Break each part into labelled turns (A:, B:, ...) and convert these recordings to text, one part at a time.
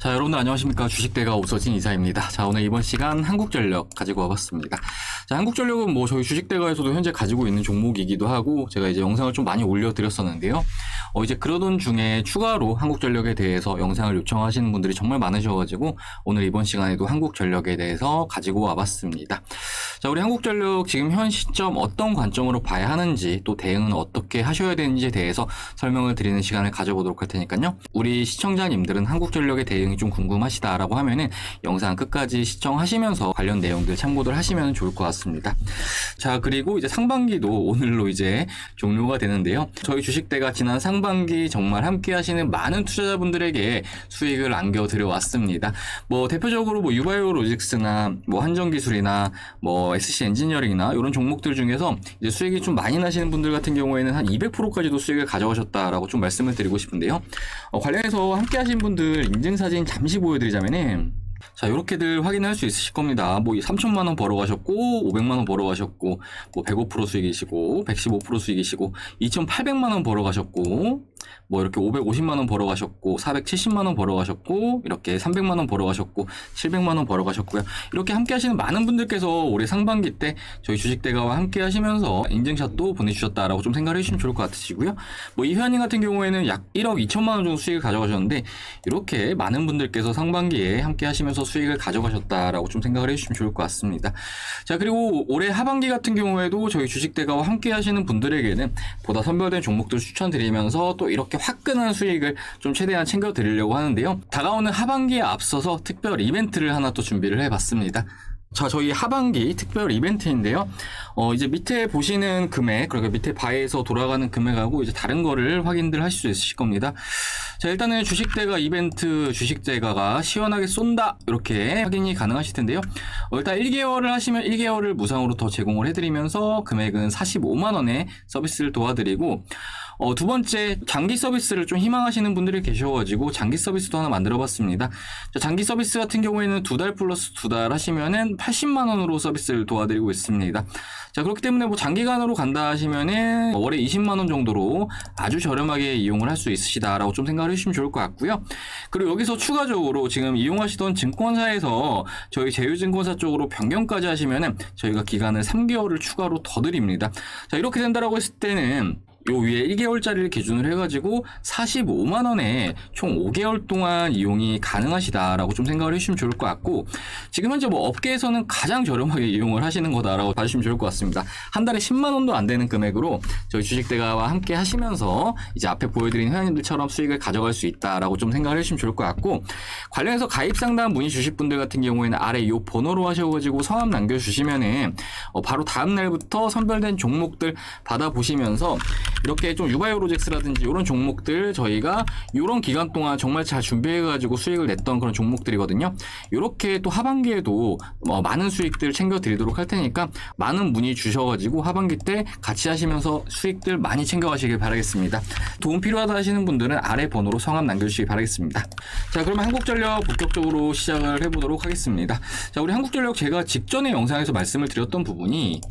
A: 자, 여러분들 안녕하십니까. 주식대가 오서진 이사입니다. 자, 오늘 이번 시간 한국전력 가지고 와봤습니다. 자, 한국전력은 뭐 저희 주식대가에서도 현재 가지고 있는 종목이기도 하고 제가 이제 영상을 좀 많이 올려드렸었는데요. 이제 그러던 중에 추가로 한국전력에 대해서 영상을 요청하시는 분들이 정말 많으셔가지고 오늘 이번 시간에도 한국전력에 대해서 가지고 와봤습니다. 자, 우리 한국전력 지금 현 시점 어떤 관점으로 봐야 하는지 또 대응은 어떻게 하셔야 되는지에 대해서 설명을 드리는 시간을 가져보도록 할 테니까요. 우리 시청자님들은 한국전력의 대응이 좀 궁금하시다라고 하면은 영상 끝까지 시청하시면서 관련 내용들 참고들 하시면 좋을 것 같습니다. 자, 그리고 이제 상반기도 오늘로 이제 종료가 되는데요. 저희 주식대가 지난 상반기 정말 함께 하시는 많은 투자자분들에게 수익을 안겨드려 왔습니다. 뭐 대표적으로 뭐 유바이오 로직스나 뭐 한정기술이나 뭐 SC 엔지니어링이나 이런 종목들 중에서 이제 수익이 좀 많이 나시는 분들 같은 경우에는 한 200%까지도 수익을 가져가셨다라고 좀 말씀을 드리고 싶은데요. 관련해서 함께 하신 분들 인증사진 잠시 보여드리자면은 자, 요렇게들 확인할 수 있으실 겁니다. 뭐 3천만 원 벌어가셨고 500만 원 벌어가셨고 뭐 105% 수익이시고 115% 수익이시고 2,800만 원 벌어가셨고 뭐 이렇게 550만 원 벌어가셨고 470만 원 벌어가셨고 이렇게 300만 원 벌어가셨고 700만 원 벌어가셨고요. 이렇게 함께 하시는 많은 분들께서 올해 상반기 때 저희 주식대가와 함께 하시면서 인증샷도 보내주셨다라고 좀 생각을 해주시면 좋을 것 같으시고요. 뭐 이회원님 같은 경우에는 약 1억 2천만 원 정도 수익을 가져가셨는데 이렇게 많은 분들께서 상반기에 함께 하시면서 수익을 가져가셨다라고 좀 생각을 해주시면 좋을 것 같습니다. 자, 그리고 올해 하반기 같은 경우에도 저희 주식대가와 함께 하시는 분들에게는 보다 선별된 종목들 추천드리면서 또 이렇게 화끈한 수익을 좀 최대한 챙겨드리려고 하는데요. 다가오는 하반기에 앞서서 특별 이벤트를 하나 또 준비를 해봤습니다. 자, 저희 하반기 특별 이벤트인데요. 이제 밑에 보시는 금액, 그러니까 밑에 바에서 돌아가는 금액하고 이제 다른 거를 확인들 하실 수 있으실 겁니다. 자, 일단은 주식대가 이벤트, 주식대가가 시원하게 쏜다, 이렇게 확인이 가능하실 텐데요. 일단 1개월을 하시면 1개월을 무상으로 더 제공을 해드리면서 금액은 45만원에 서비스를 도와드리고, 두 번째, 장기 서비스를 좀 희망하시는 분들이 계셔가지고 장기 서비스도 하나 만들어봤습니다. 자, 장기 서비스 같은 경우에는 2달 플러스 2달 하시면은 80만원으로 서비스를 도와드리고 있습니다. 자, 그렇기 때문에 뭐 장기간으로 간다 하시면은 월에 20만원 정도로 아주 저렴하게 이용을 할 수 있으시다라고 좀 생각을 해주시면 좋을 것 같고요. 그리고 여기서 추가적으로 지금 이용하시던 증권사에서 저희 제휴증권사 쪽으로 변경까지 하시면은 저희가 기간을 3개월을 추가로 더 드립니다. 자, 이렇게 된다라고 했을 때는 요 위에 1개월짜리를 기준으로 해가지고 45만원에 총 5개월 동안 이용이 가능하시다라고 좀 생각을 해주시면 좋을 것 같고, 지금 현재 뭐 업계에서는 가장 저렴하게 이용을 하시는 거다라고 봐주시면 좋을 것 같습니다. 한 달에 10만원도 안 되는 금액으로 저희 주식대가와 함께 하시면서 이제 앞에 보여드린 회원님들처럼 수익을 가져갈 수 있다라고 좀 생각을 해주시면 좋을 것 같고, 관련해서 가입 상담 문의 주실 분들 같은 경우에는 아래 요 번호로 하셔가지고 성함 남겨주시면은 바로 다음 날부터 선별된 종목들 받아보시면서 이렇게 좀 유바이오 로직스라든지 이런 종목들 저희가 이런 기간 동안 정말 잘 준비해가지고 수익을 냈던 그런 종목들이거든요. 이렇게 또 하반기에도 많은 수익들 챙겨드리도록 할 테니까 많은 문의 주셔가지고 하반기 때 같이 하시면서 수익들 많이 챙겨가시길 바라겠습니다. 도움 필요하다 하시는 분들은 아래 번호로 성함 남겨주시기 바라겠습니다. 자, 그러면 한국전력 본격적으로 시작을 해보도록 하겠습니다. 자, 우리 한국전력 제가 직전에 영상에서 말씀을 드렸던 부분이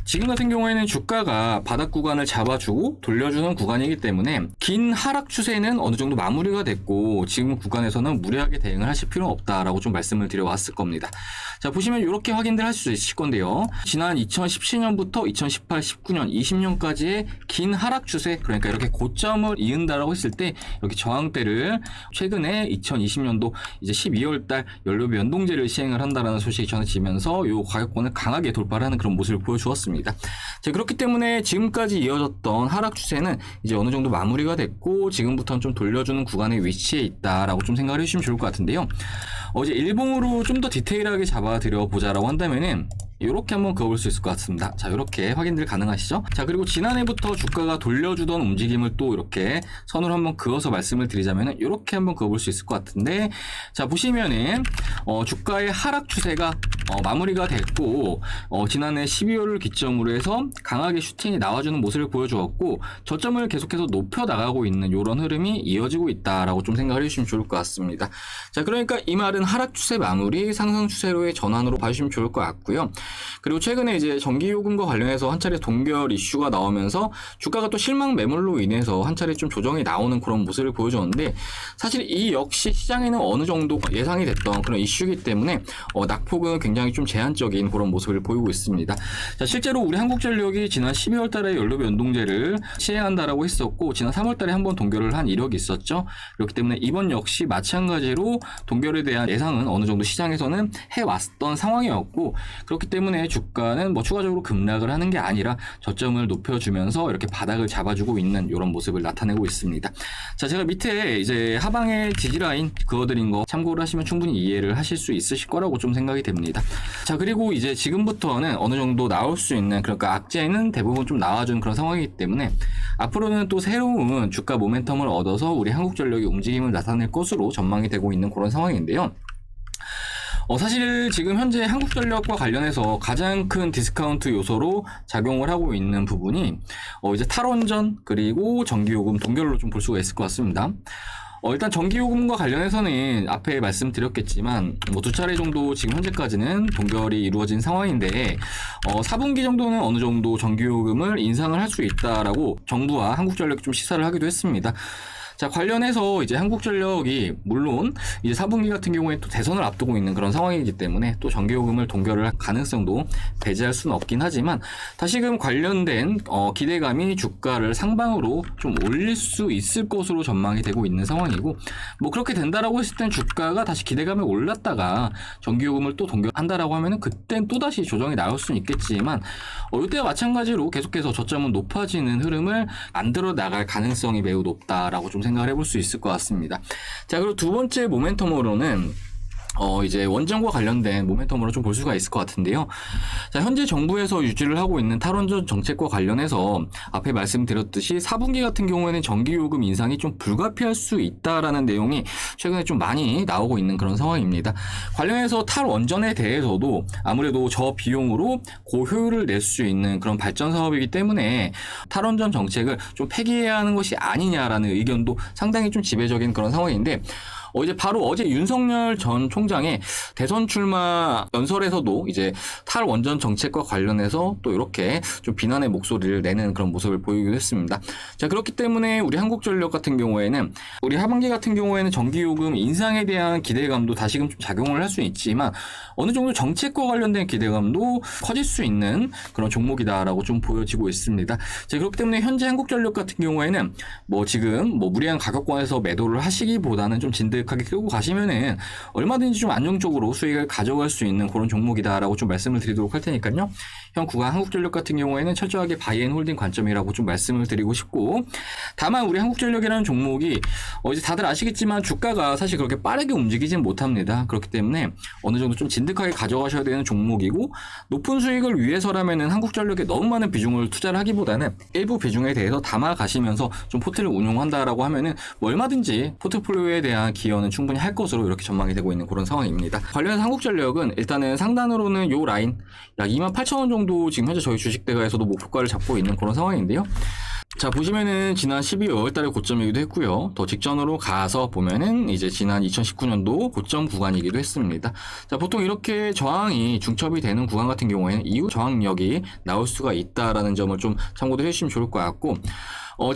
A: 지금 같은 경우에는 주가가 바닥 구간을 잡아주고 돌려주는 구간이기 때문에 긴 하락 추세는 어느 정도 마무리가 됐고 지금 구간에서는 무리하게 대응을 하실 필요는 없다라고 좀 말씀을 드려왔을 겁니다. 자, 보시면 이렇게 확인들 할 수 있을 건데요. 지난 2017년부터 2018, 19년, 20년까지의 긴 하락 추세, 그러니까 이렇게 고점을 이은다라고 했을 때 이렇게 저항대를 최근에 2020년도 이제 12월달 연료비 연동제를 시행을 한다라는 소식이 전해지면서 이 가격권을 강하게 돌파를 하는 그런 모습을 보여주었습니다. 자, 그렇기 때문에 지금까지 이어졌던 하락 추세는 이제 어느 정도 마무리가 됐고 지금부터는 좀 돌려주는 구간에 위치해 있다라고 좀 생각을 해주시면 좋을 것 같은데요. 이제 일봉으로 좀 더 디테일하게 잡아드려 보자라고 한다면은 이렇게 한번 그어볼 수 있을 것 같습니다. 자, 이렇게 확인들 가능하시죠? 자, 그리고 지난해부터 주가가 돌려주던 움직임을 또 이렇게 선으로 한번 그어서 말씀을 드리자면은 이렇게 한번 그어볼 수 있을 것 같은데, 자, 보시면은 주가의 하락 추세가 마무리가 됐고 지난해 12월을 기점으로 해서 강하게 슈팅이 나와주는 모습을 보여주었고 저점을 계속해서 높여 나가고 있는 이런 흐름이 이어지고 있다라고 좀 생각을 해주시면 좋을 것 같습니다. 자, 그러니까 이 말은 하락 추세 마무리, 상승 추세로의 전환으로 봐주시면 좋을 것 같고요. 그리고 최근에 이제 전기요금과 관련해서 한 차례 동결 이슈가 나오면서 주가가 또 실망 매물로 인해서 한 차례 좀 조정이 나오는 그런 모습을 보여줬는데, 사실 이 역시 시장에는 어느 정도 예상이 됐던 그런 이슈이기 때문에 낙폭은 굉장히 좀 제한적인 그런 모습을 보이고 있습니다. 자, 실제로 우리 한국전력이 지난 12월 달에 연료비 연동제를 시행한다라고 했었고, 지난 3월 달에 한번 동결을 한 이력이 있었죠. 그렇기 때문에 이번 역시 마찬가지로 동결에 대한 예상은 어느 정도 시장에서는 해왔던 상황이었고, 그렇기 때문에 주가는 뭐 추가적으로 급락을 하는 게 아니라 저점을 높여주면서 이렇게 바닥을 잡아주고 있는 이런 모습을 나타내고 있습니다. 자, 제가 밑에 이제 하방의 지지라인 그어드린 거 참고를 하시면 충분히 이해를 하실 수 있으실 거라고 좀 생각이 됩니다. 자, 그리고 이제 지금부터는 어느 정도 나올 수 있는, 그러니까 악재는 대부분 좀 나와준 그런 상황이기 때문에 앞으로는 또 새로운 주가 모멘텀을 얻어서 우리 한국전력이 움직임을 나타낼 것으로 전망이 되고 있는 그런 상황인데요. 사실 지금 현재 한국전력과 관련해서 가장 큰 디스카운트 요소로 작용을 하고 있는 부분이 이제 탈원전 그리고 전기요금 동결로 좀 볼 수가 있을 것 같습니다. 일단 전기요금과 관련해서는 앞에 말씀드렸겠지만 뭐 2차례 정도 지금 현재까지는 동결이 이루어진 상황인데 4분기 정도는 어느 정도 전기요금을 인상을 할 수 있다라고 정부와 한국전력이 좀 시사를 하기도 했습니다. 자, 관련해서 이제 한국전력이 물론 이제 4분기 같은 경우에 또 대선을 앞두고 있는 그런 상황이기 때문에 또 전기요금을 동결을 할 가능성도 배제할 수는 없긴 하지만, 다시금 관련된 기대감이 주가를 상방으로 좀 올릴 수 있을 것으로 전망이 되고 있는 상황이고, 뭐 그렇게 된다라고 했을 땐 주가가 다시 기대감이 올랐다가 전기요금을 또 동결한다라고 하면은 그땐 또 다시 조정이 나올 수는 있겠지만, 이때와 마찬가지로 계속해서 저점은 높아지는 흐름을 만들어 나갈 가능성이 매우 높다라고 좀 생각을 해볼 수 있을 것 같습니다. 자, 그리고 두 번째 모멘텀으로는 이제 원전과 관련된 모멘텀으로 좀 볼 수가 있을 것 같은데요. 자, 현재 정부에서 유지를 하고 있는 탈원전 정책과 관련해서 앞에 말씀드렸듯이 4분기 같은 경우에는 전기요금 인상이 좀 불가피할 수 있다라는 내용이 최근에 좀 많이 나오고 있는 그런 상황입니다. 관련해서 탈원전에 대해서도 아무래도 저비용으로 고효율을 낼 수 있는 그런 발전 사업이기 때문에 탈원전 정책을 좀 폐기해야 하는 것이 아니냐라는 의견도 상당히 좀 지배적인 그런 상황인데, 이제 바로 어제 윤석열 전 총장의 대선 출마 연설에서도 이제 탈원전 정책과 관련해서 또 이렇게 좀 비난의 목소리를 내는 그런 모습을 보이기도 했습니다. 자, 그렇기 때문에 우리 한국전력 같은 경우에는 우리 하반기 같은 경우에는 전기요금 인상에 대한 기대감도 다시금 좀 작용을 할 수 있지만 어느 정도 정책과 관련된 기대감도 커질 수 있는 그런 종목이다라고 좀 보여지고 있습니다. 자, 그렇기 때문에 현재 한국전력 같은 경우에는 뭐 지금 뭐 무리한 가격권에서 매도를 하시기보다는 좀 진득하게 끌고 가시면은 얼마든지 좀 안정적으로 수익을 가져갈 수 있는 그런 종목이다라고 좀 말씀을 드리도록 할 테니까요. 현 구간 한국전력 같은 경우에는 철저하게 바이앤홀딩 관점이라고 좀 말씀을 드리고 싶고, 다만 우리 한국전력이라는 종목이 이제 다들 아시겠지만 주가가 사실 그렇게 빠르게 움직이진 못합니다. 그렇기 때문에 어느 정도 좀 진득하게 가져가셔야 되는 종목이고, 높은 수익을 위해서라면은 한국전력에 너무 많은 비중을 투자를 하기보다는 일부 비중에 대해서 담아 가시면서 좀 포트를 운용한다라고 하면은 뭐 얼마든지 포트폴리오에 대한 기여는 충분히 할 것으로 이렇게 전망이 되고 있는 그런 상황입니다. 관련해서 한국전력은 일단은 상단으로는 요 라인 약 28,000원 정도 지금 현재 저희 주식대가에서도 목표가를 잡고 있는 그런 상황인데요. 자, 보시면은 지난 12월 달에 고점이기도 했고요. 더 직전으로 가서 보면은 이제 지난 2019년도 고점 구간이기도 했습니다. 자, 보통 이렇게 저항이 중첩이 되는 구간 같은 경우에는 이후 저항력이 나올 수가 있다라는 점을 좀 참고도 해주시면 좋을 것 같고,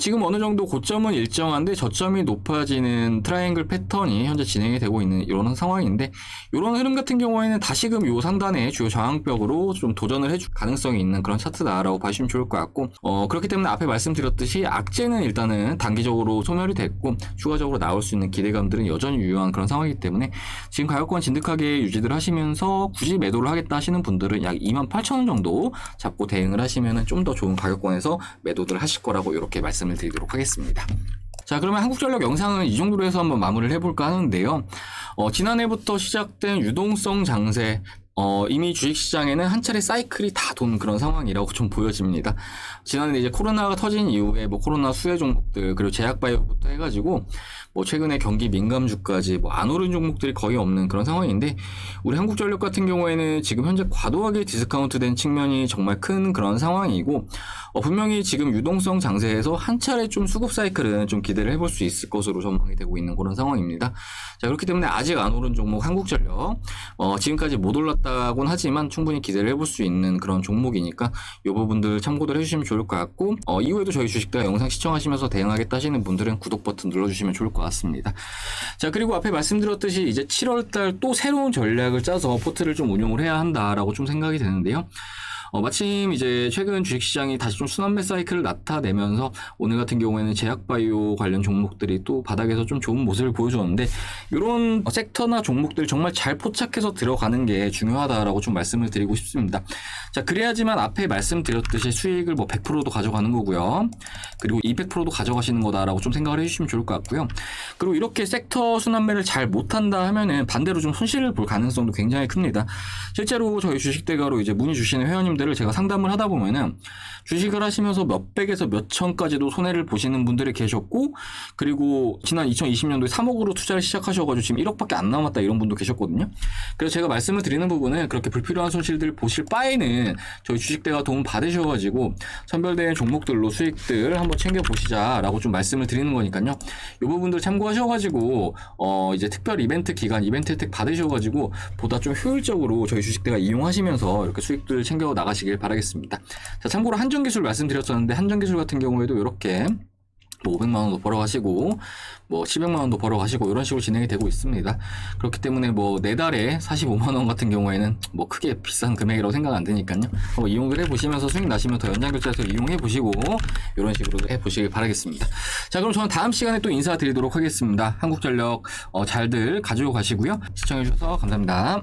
A: 지금 어느 정도 고점은 일정한데 저점이 높아지는 트라이앵글 패턴이 현재 진행이 되고 있는 이런 상황인데, 이런 흐름 같은 경우에는 다시금 요 상단의 주요 저항벽으로 좀 도전을 해줄 가능성이 있는 그런 차트다라고 봐주시면 좋을 것 같고, 그렇기 때문에 앞에 말씀드렸듯이 악재는 일단은 단기적으로 소멸이 됐고 추가적으로 나올 수 있는 기대감들은 여전히 유효한 그런 상황이기 때문에 지금 가격권 진득하게 유지를 하시면서 굳이 매도를 하겠다 하시는 분들은 약 28,000원 정도 잡고 대응을 하시면 좀 더 좋은 가격권에서 매도를 하실 거라고 이렇게 말씀을 드리도록 하겠습니다. 자, 그러면 한국전력 영상은 이 정도로 해서 한번 마무리를 해볼까 하는데요. 지난해부터 시작된 유동성 장세, 이미 주식시장에는 한 차례 사이클이 다 돈 그런 상황이라고 좀 보여집니다. 지난해 이제 코로나가 터진 이후에 뭐 코로나 수혜 종목들, 그리고 제약바이오부터 해가지고 뭐 최근에 경기 민감주까지 뭐 안 오른 종목들이 거의 없는 그런 상황인데, 우리 한국전력 같은 경우에는 지금 현재 과도하게 디스카운트된 측면이 정말 큰 그런 상황이고, 분명히 지금 유동성 장세에서 한 차례 좀 수급 사이클은 좀 기대를 해볼 수 있을 것으로 전망이 되고 있는 그런 상황입니다. 자, 그렇기 때문에 아직 안 오른 종목 한국전력, 지금까지 못 올랐다곤 하지만 충분히 기대를 해볼 수 있는 그런 종목이니까 이 부분들 참고들 해주시면 좋을 것 같고, 이후에도 저희 주식대가 영상 시청하시면서 대응하겠다 하시는 분들은 구독 버튼 눌러주시면 좋을 것 같습니다. 자, 그리고 앞에 말씀드렸듯이 이제 7월달 또 새로운 전략을 짜서 포트를 좀 운용을 해야 한다라고 좀 생각이 되는데요. 마침 이제 최근 주식시장이 다시 좀 순환매 사이클을 나타내면서 오늘 같은 경우에는 제약바이오 관련 종목들이 또 바닥에서 좀 좋은 모습을 보여줬는데, 이런 섹터나 종목들 정말 잘 포착해서 들어가는 게 중요하다라고 좀 말씀을 드리고 싶습니다. 자, 그래야지만 앞에 말씀드렸듯이 수익을 뭐 100%도 가져가는 거고요. 그리고 200%도 가져가시는 거다라고 좀 생각을 해주시면 좋을 것 같고요. 그리고 이렇게 섹터 순환매를 잘 못한다 하면은 반대로 좀 손실을 볼 가능성도 굉장히 큽니다. 실제로 저희 주식대가로 이제 문의 주시는 회원님들을 제가 상담을 하다 보면은 주식을 하시면서 몇백에서 몇천까지도 손해를 보시는 분들이 계셨고, 그리고 지난 2020년도에 3억으로 투자를 시작하셔가지고 지금 1억밖에 안 남았다 이런 분도 계셨거든요. 그래서 제가 말씀을 드리는 부분은 그렇게 불필요한 손실들 보실 바에는 저희 주식대가 도움 받으셔가지고 선별된 종목들로 수익들 한번 챙겨보시자라고 좀 말씀을 드리는 거니까요. 이 부분들 참고하셔가지고 이제 특별 이벤트 기간 이벤트 혜택 받으셔가지고 보다 좀 효율적으로 저희 주식대가 이용하시면서 이렇게 수익들 챙겨 나가시길 바라겠습니다. 자, 참고로 한전기술 말씀드렸었는데, 한전기술 같은 경우에도 이렇게 뭐 500만 원도 벌어가시고 뭐 700만 원도 벌어가시고 이런 식으로 진행이 되고 있습니다. 그렇기 때문에 뭐 4달에 45만 원 같은 경우에는 뭐 크게 비싼 금액이라고 생각 안 드니까요. 이용을 해보시면서 수익 나시면 더 연장결제해서 이용해보시고 이런 식으로 해보시길 바라겠습니다. 자, 그럼 저는 다음 시간에 또 인사드리도록 하겠습니다. 한국전력 잘들 가지고 가시고요. 시청해주셔서 감사합니다.